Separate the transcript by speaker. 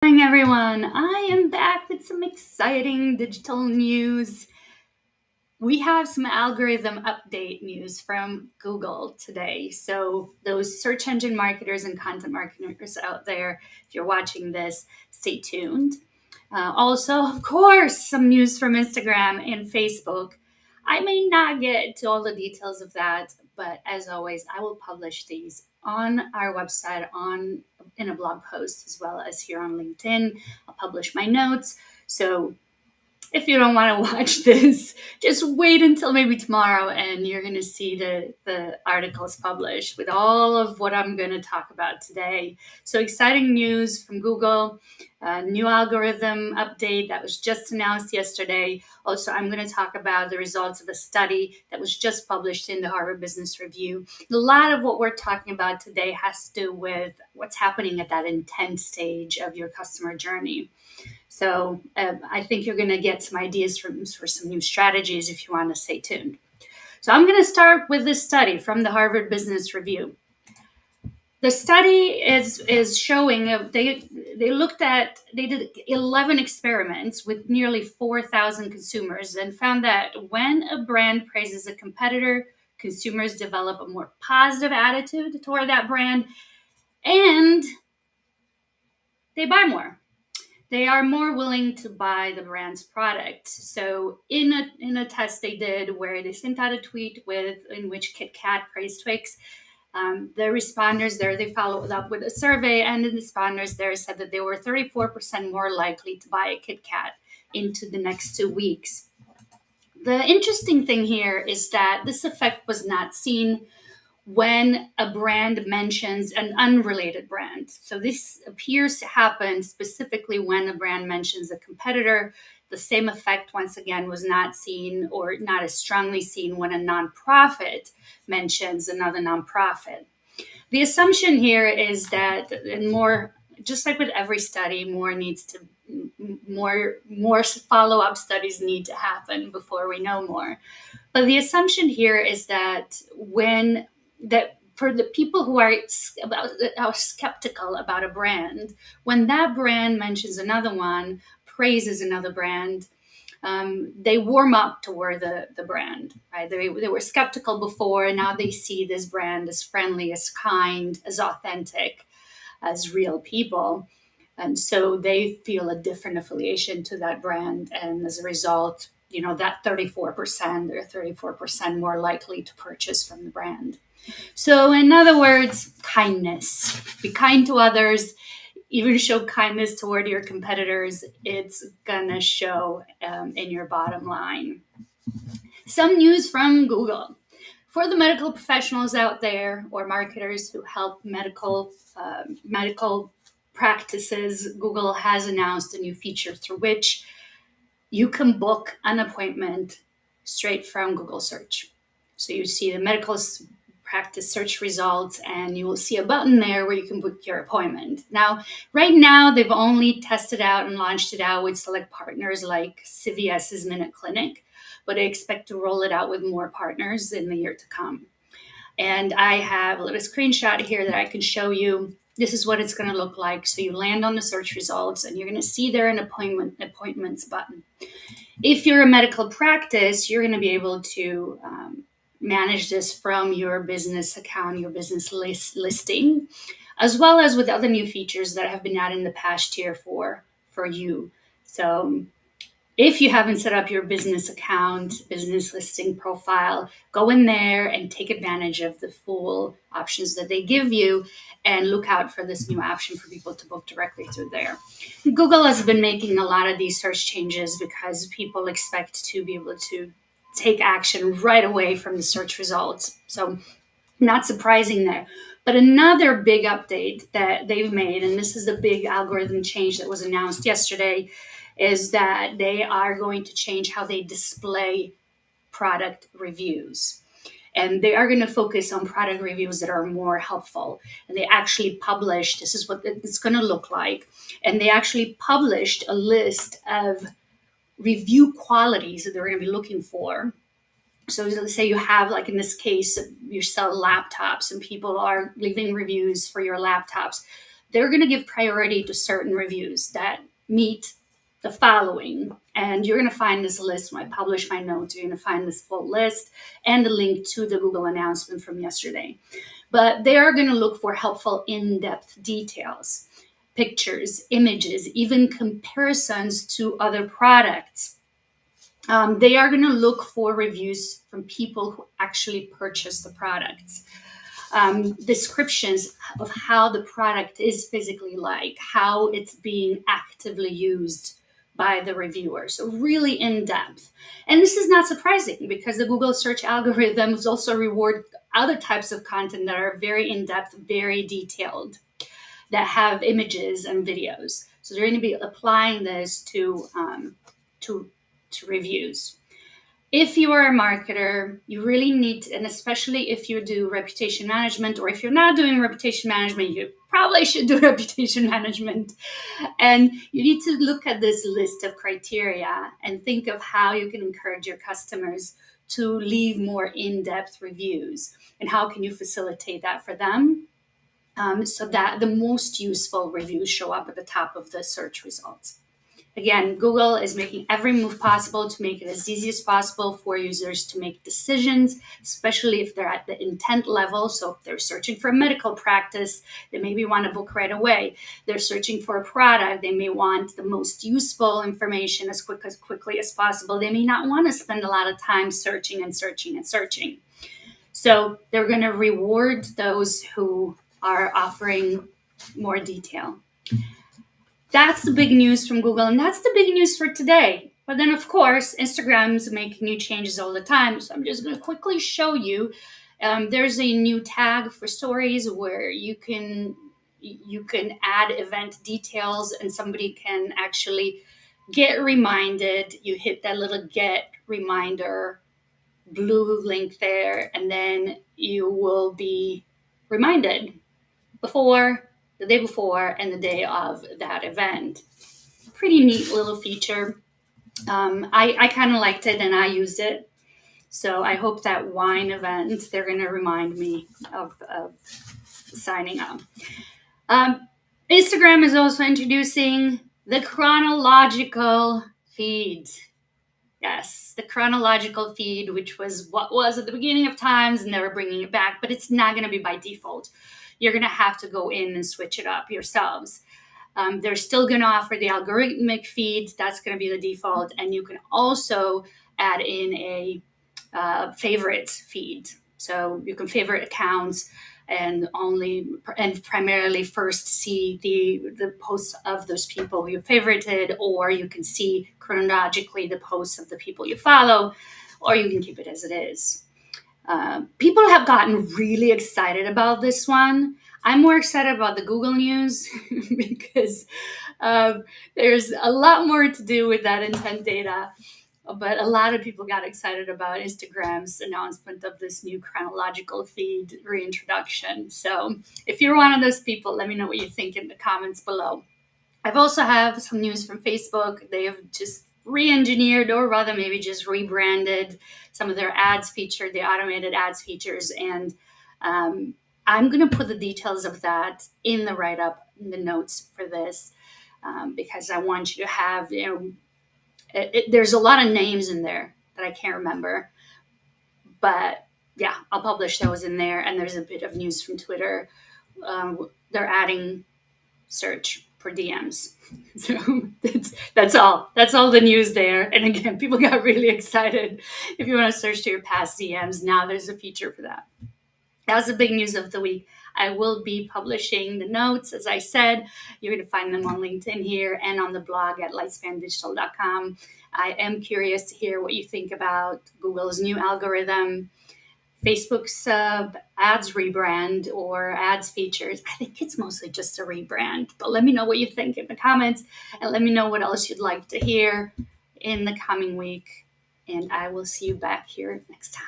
Speaker 1: Morning, everyone. I am back with some exciting digital news. We have some algorithm update news from Google today. So, those search engine marketers and content marketers out there, if you're watching this, stay tuned. Also, of course, some news from Instagram and Facebook. I may not get to all the details of that, but as always, I will publish these on our website on in a blog post as well as here on LinkedIn. I'll publish my notes. So if you don't want to watch this, just wait until maybe tomorrow and you're going to see the articles published with all of what I'm going to talk about today. So exciting news from Google, new algorithm update that was just announced yesterday. Also, I'm going to talk about the results of a study that was just published in the Harvard Business Review. A lot of what we're talking about today has to do with what's happening at that intent stage of your customer journey. So I think you're going to get some ideas for some new strategies if you want to stay tuned. So I'm going to start with this study from the Harvard Business Review. The study is showing they did 11 experiments with nearly 4,000 consumers and found that when a brand praises a competitor, consumers develop a more positive attitude toward that brand and they buy more. They are more willing to buy the brand's product. So in a test they did where they sent out a tweet in which Kit Kat praised Twix, the responders there, they followed up with a survey, and the responders there said that they were 34% more likely to buy a Kit Kat into the next 2 weeks. The interesting thing here is that this effect was not seen when a brand mentions an unrelated brand. So this appears to happen specifically when a brand mentions a competitor. The same effect, once again, was not seen or not as strongly seen when a nonprofit mentions another nonprofit. The assumption here is that, and more, just like with every study, more follow-up studies need to happen before we know more. But the assumption here is that for the people who are skeptical about a brand, when that brand mentions another one, praises another brand, they warm up toward the brand, right? They were skeptical before, and now they see this brand as friendly, as kind, as authentic, as real people. And so they feel a different affiliation to that brand. And as a result, that 34%, they're 34% more likely to purchase from the brand. So, in other words, kindness. Be kind to others, even show kindness toward your competitors. It's going to show in your bottom line. Some news from Google. For the medical professionals out there or marketers who help medical practices, Google has announced a new feature through which you can book an appointment straight from Google search. So you see the medical practice search results and you will see a button there where you can book your appointment. Now, right now, they've only tested out and launched it out with select partners like CVS's Minute Clinic, but I expect to roll it out with more partners in the year to come. And I have a little screenshot here that I can show you. This is what it's going to look like. So you land on the search results and you're going to see there an appointments button. If you're a medical practice, you're going to be able to manage this from your business account, your business listing, as well as with other new features that have been added in the past year for you. So if you haven't set up your business account, business listing profile, go in there and take advantage of the full options that they give you and look out for this new option for people to book directly through there. Google has been making a lot of these search changes because people expect to be able to take action right away from the search results. So not surprising there. But another big update that they've made, and this is the big algorithm change that was announced yesterday, is that they are going to change how they display product reviews. And they are going to focus on product reviews that are more helpful. And they actually published, this is what it's going to look like. And they actually published a list of review qualities that they're going to be looking for. So let's say you have, like in this case, you sell laptops and people are leaving reviews for your laptops. they're going to give priority to certain reviews that meet the following. And you're going to find this list when I publish my notes. You're going to find this full list and the link to the Google announcement from yesterday. But they are going to look for helpful in-depth details, pictures, images, even comparisons to other products. They are going to look for reviews from people who actually purchase the products. Descriptions of how the product is physically like, how it's being actively used by the reviewer. So really in depth. And this is not surprising because the Google search algorithms also reward other types of content that are very in depth, very detailed, that have images and videos. So they're going to be applying this to reviews. If you are a marketer, you really need, and especially if you do reputation management, or if you're not doing reputation management, you probably should do reputation management. And you need to look at this list of criteria and think of how you can encourage your customers to leave more in-depth reviews, and how can you facilitate that for them, so that the most useful reviews show up at the top of the search results. Again, Google is making every move possible to make it as easy as possible for users to make decisions, especially if they're at the intent level. So if they're searching for a medical practice, they maybe want to book right away. They're searching for a product, they may want the most useful information as quickly as possible. They may not want to spend a lot of time searching and searching and searching. So they're going to reward those who are offering more detail. That's the big news from Google, and that's the big news for today. But then, of course, Instagram's making new changes all the time. So I'm just going to quickly show you. There's a new tag for stories where you can add event details, and somebody can actually get reminded. You hit that little get reminder blue link there, and then you will be reminded the day before and the day of that event. Pretty neat little feature. I kind of liked it and I used it. So I hope that wine event, they're going to remind me of signing up. Instagram is also introducing the chronological feed. Yes, the chronological feed, which was what was at the beginning of times, and they were bringing it back, but it's not going to be by default. You're going to have to go in and switch it up yourselves. They're still going to offer the algorithmic feeds. That's going to be the default. And you can also add in a favorites feed. So you can favorite accounts and primarily first see the posts of those people you favorited, or you can see chronologically the posts of the people you follow, or you can keep it as it is. People have gotten really excited about this one. I'm more excited about the Google News because there's a lot more to do with that intent data. But a lot of people got excited about Instagram's announcement of this new chronological feed reintroduction. So if you're one of those people, let me know what you think in the comments below. I've also have some news from Facebook. They have just re-engineered, or rather maybe just rebranded some of their ads feature, the automated ads features. And I'm going to put the details of that in the write-up, in the notes for this, because I want you to have, there's a lot of names in there that I can't remember. But yeah, I'll publish those in there. And there's a bit of news from Twitter. They're adding search for DMs. So that's all. That's all the news there. And again, people got really excited. If you want to search to your past DMs, now there's a feature for that. That was the big news of the week. I will be publishing the notes. As I said, you're going to find them on LinkedIn here and on the blog at lightspandigital.com. I am curious to hear what you think about Google's new algorithm, Facebook's ads rebrand or ads features. I think it's mostly just a rebrand, but let me know what you think in the comments, and let me know what else you'd like to hear in the coming week. And I will see you back here next time.